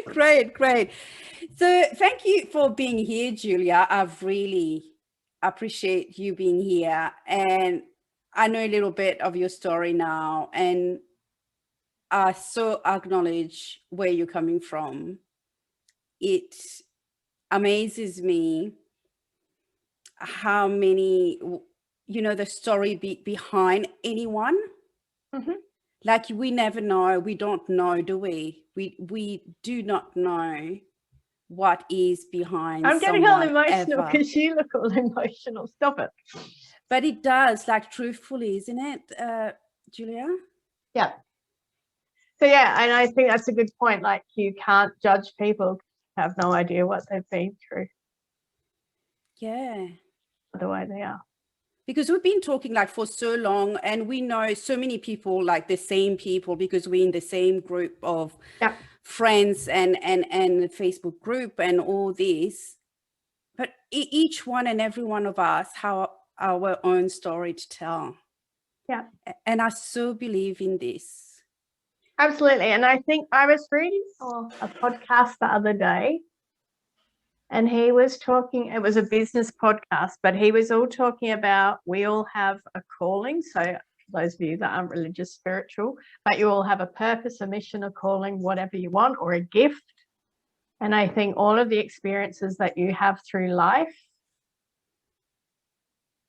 Great, great. So thank you for being here, Julia. I've really appreciate you being here. And I know a little bit of your story now, and I so acknowledge where you're coming from. It amazes me how many, the story behind anyone. Mhm. Like we never know, we don't know, do we? We do not know what is behind I'm getting all someone emotional ever. because you look all emotional. Stop it. But it does, like truthfully, isn't it, Julia? Yeah. So yeah, and I think that's a good point. Like you can't judge people, have no idea what they've been through, Yeah. the way they are. Because we've been talking like for so long, and we know so many people, like the same people, because we're in the same group of Yeah. friends and the Facebook group and all this. But each one and every one of us have our own story to tell. Yeah. And I so believe in this. Absolutely. And I think I was reading a podcast the other day, and he was talking, it was a business podcast, but he was all talking about we all have a calling. So for those of you that aren't religious, spiritual, but you all have a purpose, a mission, a calling, whatever you want, or a gift. And I think all of the experiences that you have through life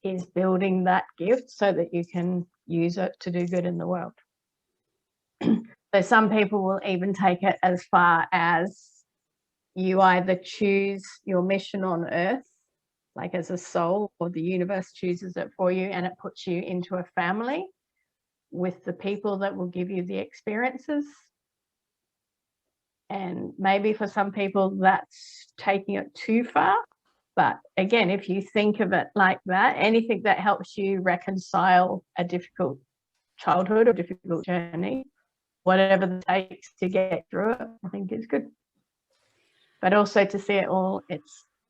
is building that gift so that you can use it to do good in the world. So some people will even take it as far as you either choose your mission on earth, like as a soul, or the universe chooses it for you and it puts you into a family with the people that will give you the experiences. And maybe for some people that's taking it too far. But again, if you think of it like that, anything that helps you reconcile a difficult childhood or difficult journey, whatever it takes to get through it, I think is good. But also to see it all,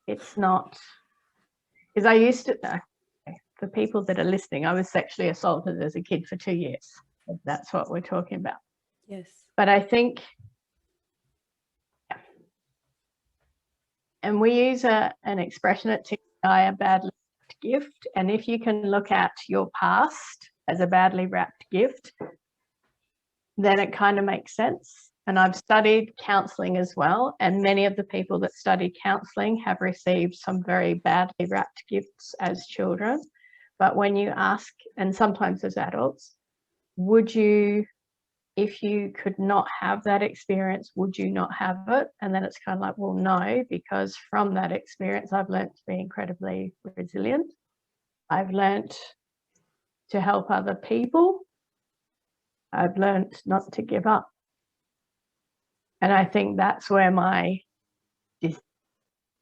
it's not, because I used to, for people that are listening, I was sexually assaulted as a kid for 2 years. That's what we're talking about. Yes. But I think, and we use an expression at TI, a badly wrapped gift. And if you can look at your past as a badly wrapped gift, then it kind of makes sense. And I've studied counselling as well. And many of the people that study counselling have received some very badly wrapped gifts as children. But when you ask, and sometimes as adults, would you, if you could not have that experience, would you not have it? And then it's kind of like, well, no, because from that experience, I've learned to be incredibly resilient. I've learned to help other people. I've learned not to give up. And I think that's where my, I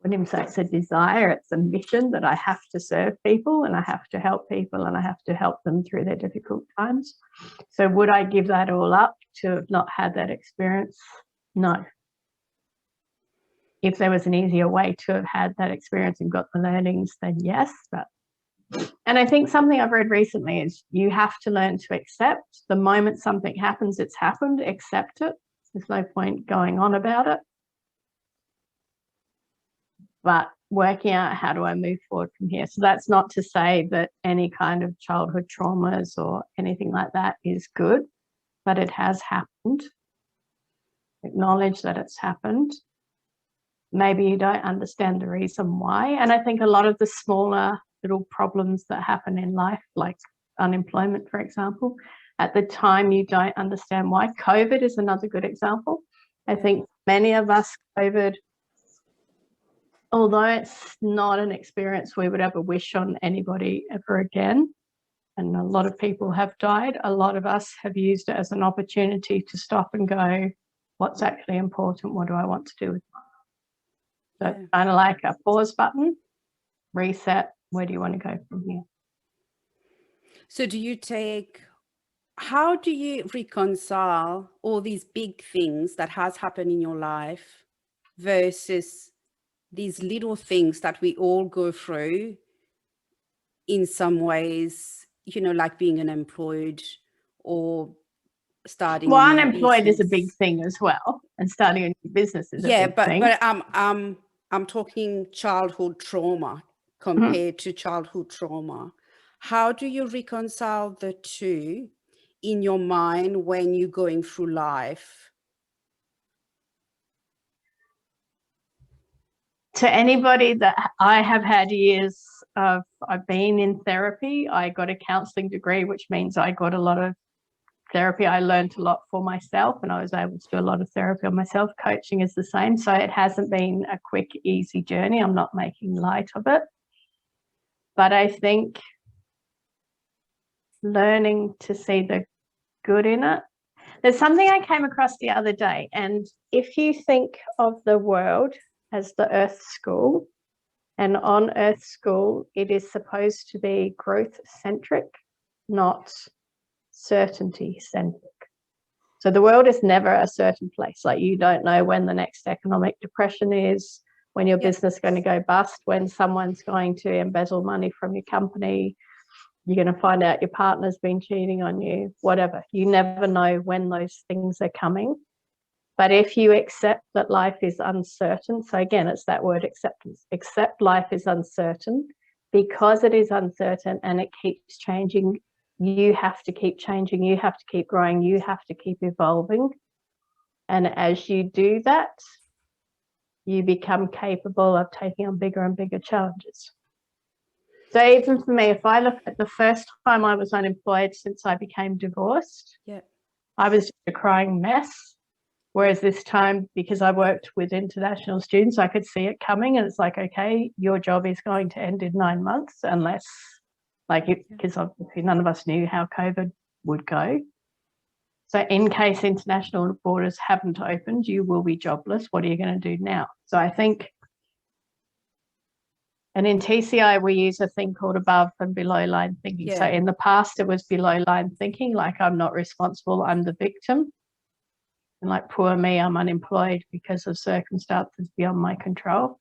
wouldn't even say it's a desire, it's a mission that I have to serve people and I have to help people and I have to help them through their difficult times. So would I give that all up to have not had that experience? No. If there was an easier way to have had that experience and got the learnings, then yes. And I think something I've read recently is you have to learn to accept the moment something happens, it's happened, accept it. There's no point going on about it. But working out how do I move forward from here. So that's not to say that any kind of childhood traumas or anything like that is good, but it has happened. Acknowledge that it's happened. Maybe you don't understand the reason why. And I think a lot of the smaller little problems that happen in life, like unemployment, for example, at the time you don't understand why. COVID is another good example. I think many of us, COVID, although it's not an experience we would ever wish on anybody ever again, and a lot of people have died, a lot of us have used it as an opportunity to stop and go, what's actually important? What do I want to do with it? So it's kind of like a pause button, reset. Where do you want to go from here? So how do you reconcile all these big things that has happened in your life versus these little things that we all go through in some ways, like being unemployed or starting Well, a new unemployed is a big business. thing as well, and starting a new business is a Yeah, big thing. but I'm talking childhood trauma compared to childhood trauma. How do you reconcile the two in your mind when you're going through life? To anybody that I have had years of, I've been in therapy. I got a counselling degree, which means I got a lot of therapy. I learned a lot for myself, and I was able to do a lot of therapy on myself. Coaching is the same. So it hasn't been a quick, easy journey. I'm not making light of it. But I think learning to see the good in it. There's something I came across the other day, and if you think of the world as the Earth School, and on Earth School, it is supposed to be growth-centric, not certainty-centric. So the world is never a certain place. Like, you don't know when the next economic depression is, when your business is going to go bust, when someone's going to embezzle money from your company. You're going to find out your partner's been cheating on you, whatever. You never know when those things are coming. But if you accept that life is uncertain, so again, it's that word acceptance, accept life is uncertain. Because it is uncertain and it keeps changing, you have to keep changing, you have to keep growing, you have to keep evolving. And as you do that, you become capable of taking on bigger and bigger challenges. So even for me, if I look at the first time I was unemployed since I became divorced, I was just a crying mess. Whereas this time, because I worked with international students, I could see it coming, and it's like, okay, your job is going to end in 9 months unless, because obviously none of us knew how COVID would go. So in case international borders haven't opened, you will be jobless. What are you going to do now? So I think, and in TCI, we use a thing called above and below line thinking. So in the past, it was below line thinking, like, I'm not responsible, I'm the victim. And like, poor me, I'm unemployed because of circumstances beyond my control.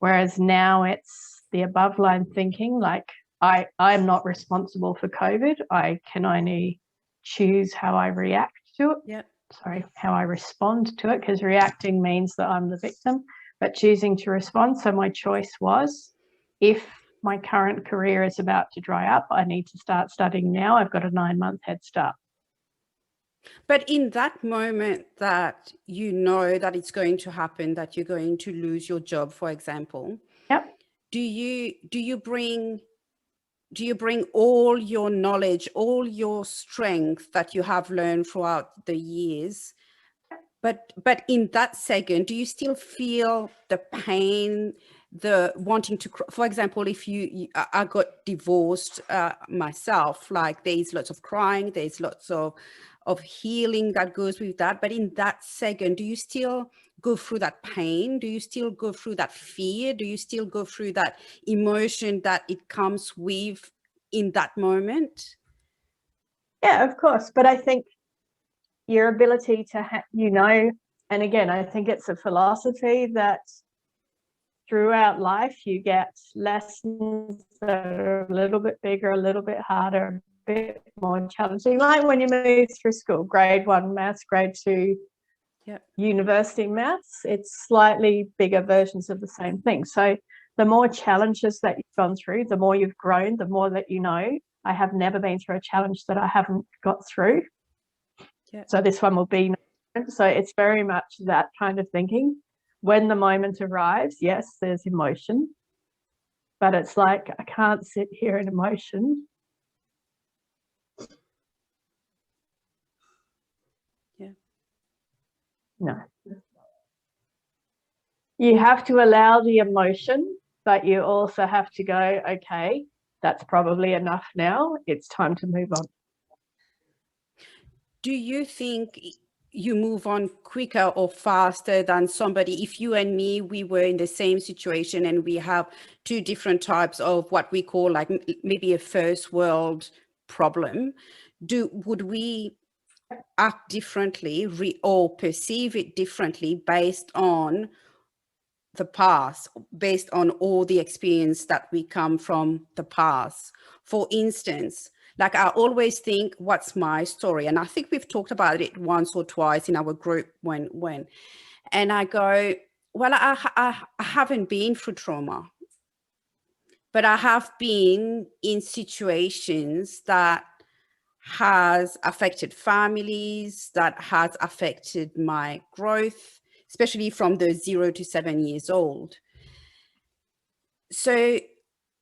Whereas now it's the above line thinking, like, I'm not responsible for COVID. I can only choose how I react to it. How I respond to it, because reacting means that I'm the victim, but choosing to respond. So my choice was, if my current career is about to dry up, I need to start studying now. I've got a 9-month head start. But in that moment that you know that it's going to happen, that you're going to lose your job, for example, do you bring all your knowledge, all your strength that you have learned throughout the years? But in that second, do you still feel the pain, the wanting to, for example, if I got divorced myself, like, there's lots of crying, there's lots of healing that goes with that. But in that second, do you still go through that pain? Do you still go through that fear? Do you still go through that emotion that it comes with in that moment? Yeah, of course. But I think your ability to, and again, I think it's a philosophy that throughout life you get lessons that are a little bit bigger, a little bit harder, a bit more challenging. Like when you move through school, grade 1 maths, grade 2 university maths, it's slightly bigger versions of the same thing. So the more challenges that you've gone through, the more you've grown, the more that you know. I have never been through a challenge that I haven't got through. So this one will be no different. So it's very much that kind of thinking. When the moment arrives, yes, there's emotion, but it's like, I can't sit here in emotion. No. You have to allow the emotion, but you also have to go, okay, that's probably enough now. It's time to move on. Do you think you move on quicker or faster than somebody? If you and me, we were in the same situation and we have two different types of what we call, like, maybe a first world problem, would we act differently or perceive it differently based on the past, based on all the experience that we come from the past? For instance, Like I always think, what's my story? And I think we've talked about it once or twice in our group and I go, well, I haven't been through trauma, but I have been in situations that has affected families, that has affected my growth, especially from the 0 to 7 years old. So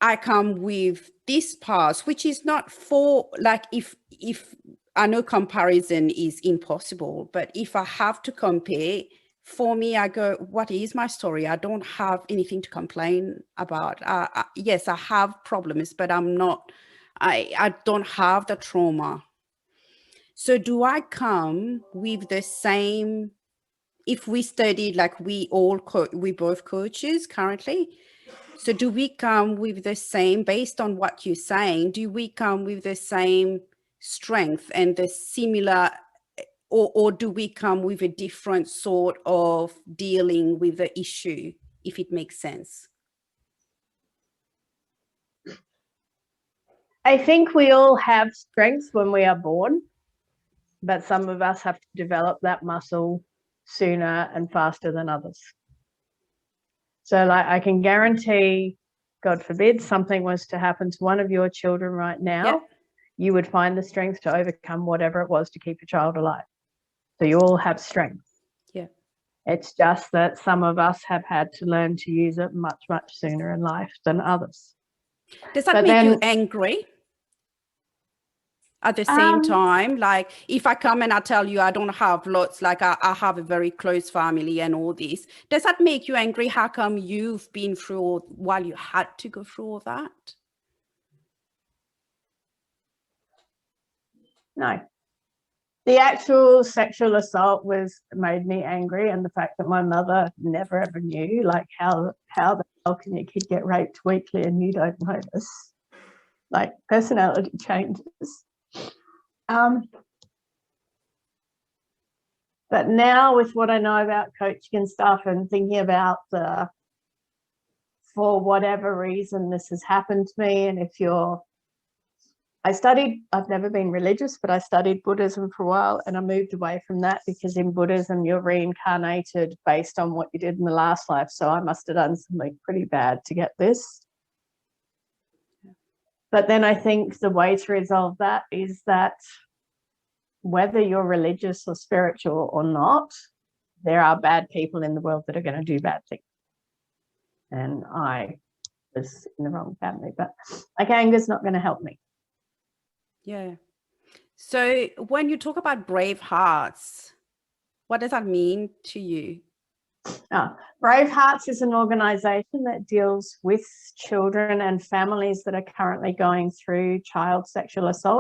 I come with this past, which is not for, like, if I know comparison is impossible, but if I have to compare, for me, I go, what is my story? I don't have anything to complain about. Yes, I have problems, but I don't have the trauma. So do I come with the same, if we studied, like we both coaches currently, so do we come with the same, based on what you're saying, do we come with the same strength and the similar, or do we come with a different sort of dealing with the issue, if it makes sense? I think we all have strengths when we are born, but some of us have to develop that muscle sooner and faster than others. So like I can guarantee, God forbid, something was to happen to one of your children right now, you would find the strength to overcome whatever it was to keep your child alive. So you all have strength. Yeah. It's just that some of us have had to learn to use it much, much sooner in life than others. Does that make you angry? At the same time, like if I come and I tell you I don't have lots, like I have a very close family and all this, does that make you angry? How come you've been through while you had to go through all that? No. The actual sexual assault made me angry, and the fact that my mother never ever knew, like how the hell can your kid get raped weekly and you don't know this? Like personality changes. But now with what I know about coaching and stuff and thinking about for whatever reason this has happened to me, and I've never been religious, but I studied Buddhism for a while and I moved away from that because in Buddhism you're reincarnated based on what you did in the last life. So I must have done something pretty bad to get this. But then I think the way to resolve that is that whether you're religious or spiritual or not, there are bad people in the world that are going to do bad things. And I was in the wrong family, but like anger's not going to help me. Yeah. So when you talk about brave hearts, what does that mean to you? Brave Hearts is an organisation that deals with children and families that are currently going through child sexual assault.